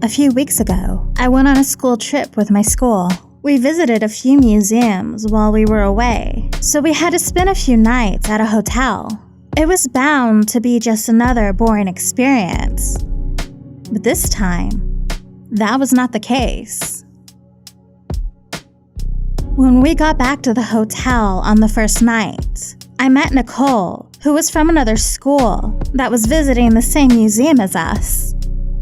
A few weeks ago, I went on a school trip with my school. We visited a few museums while we were away, so we had to spend a few nights at a hotel. It was bound to be just another boring experience. But this time, that was not the case. When we got back to the hotel on the first night, I met Nicole, who was from another school that was visiting the same museum as us.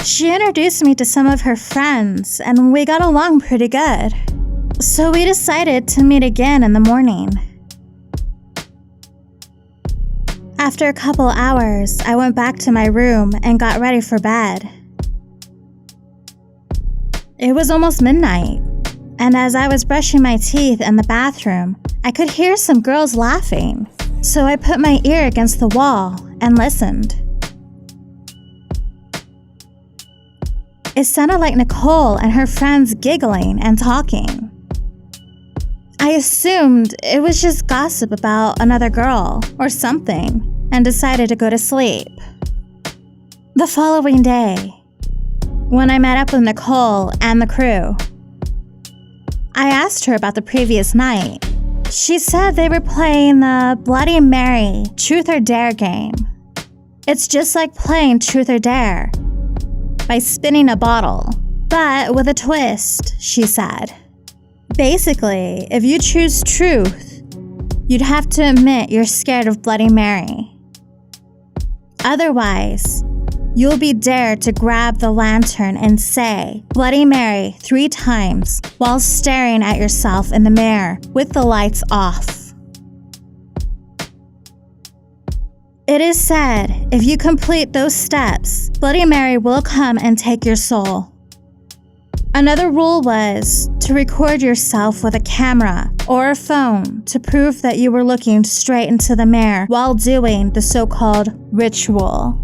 She introduced me to some of her friends, and we got along pretty good. So we decided to meet again in the morning. After a couple hours, I went back to my room and got ready for bed. It was almost midnight, and as I was brushing my teeth in the bathroom, I could hear some girls laughing. So I put my ear against the wall and listened. It sounded like Nicole and her friends giggling and talking. I assumed it was just gossip about another girl or something and decided to go to sleep. The following day, when I met up with Nicole and the crew, I asked her about the previous night. She said they were playing the Bloody Mary Truth or Dare game. It's just like playing Truth or Dare by spinning a bottle, but with a twist, she said. Basically, if you choose truth, you'd have to admit you're scared of Bloody Mary. Otherwise, you'll be dared to grab the lantern and say Bloody Mary 3 times while staring at yourself in the mirror with the lights off. It is said, if you complete those steps, Bloody Mary will come and take your soul. Another rule was to record yourself with a camera or a phone to prove that you were looking straight into the mirror while doing the so-called ritual.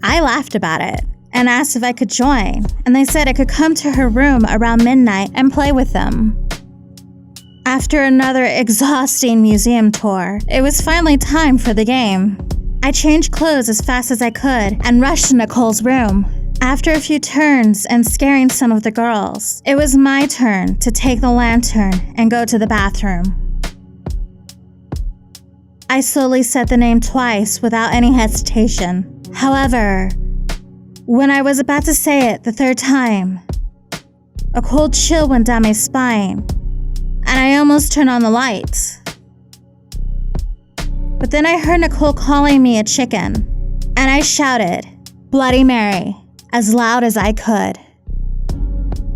I laughed about it and asked if I could join, and they said I could come to her room around midnight and play with them. After another exhausting museum tour, it was finally time for the game. I changed clothes as fast as I could and rushed to Nicole's room. After a few turns and scaring some of the girls, it was my turn to take the lantern and go to the bathroom. I slowly said the name twice without any hesitation. However, when I was about to say it the third time, a cold chill went down my spine, and I almost turned on the lights. But then I heard Nicole calling me a chicken, and I shouted, Bloody Mary, as loud as I could.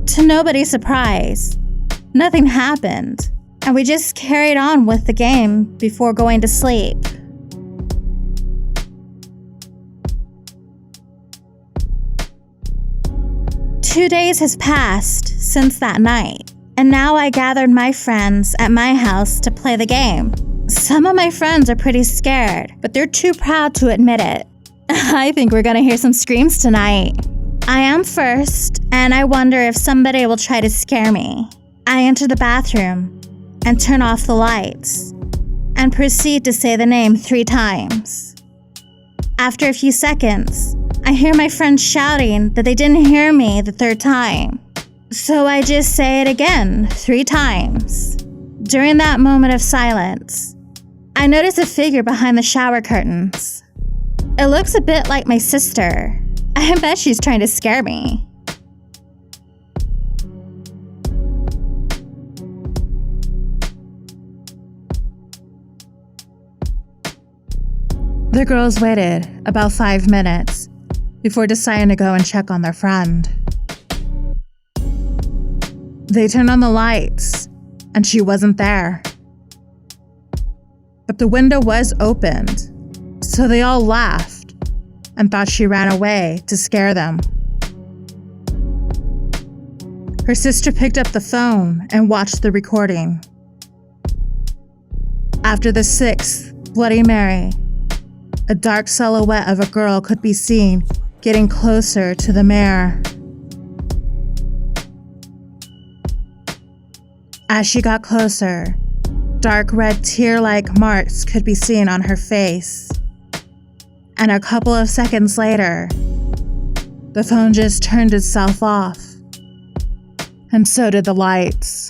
To nobody's surprise, nothing happened, and we just carried on with the game before going to sleep. Two days has passed since that night, and now I gathered my friends at my house to play the game. Some of my friends are pretty scared, but they're too proud to admit it. I think we're gonna hear some screams tonight. I am first, and I wonder if somebody will try to scare me. I enter the bathroom and turn off the lights and proceed to say the name 3 times. After a few seconds, I hear my friends shouting that they didn't hear me the 3rd time. So I just say it again 3 times. During that moment of silence, I notice a figure behind the shower curtains. It looks a bit like my sister. I bet she's trying to scare me. The girls waited about 5 minutes before deciding to go and check on their friend. They turned on the lights, and she wasn't there. But the window was opened, so they all laughed and thought she ran away to scare them. Her sister picked up the phone and watched the recording. After the 6th Bloody Mary, a dark silhouette of a girl could be seen getting closer to the mirror. As she got closer, dark red tear-like marks could be seen on her face. And a couple of seconds later, the phone just turned itself off. And so did the lights.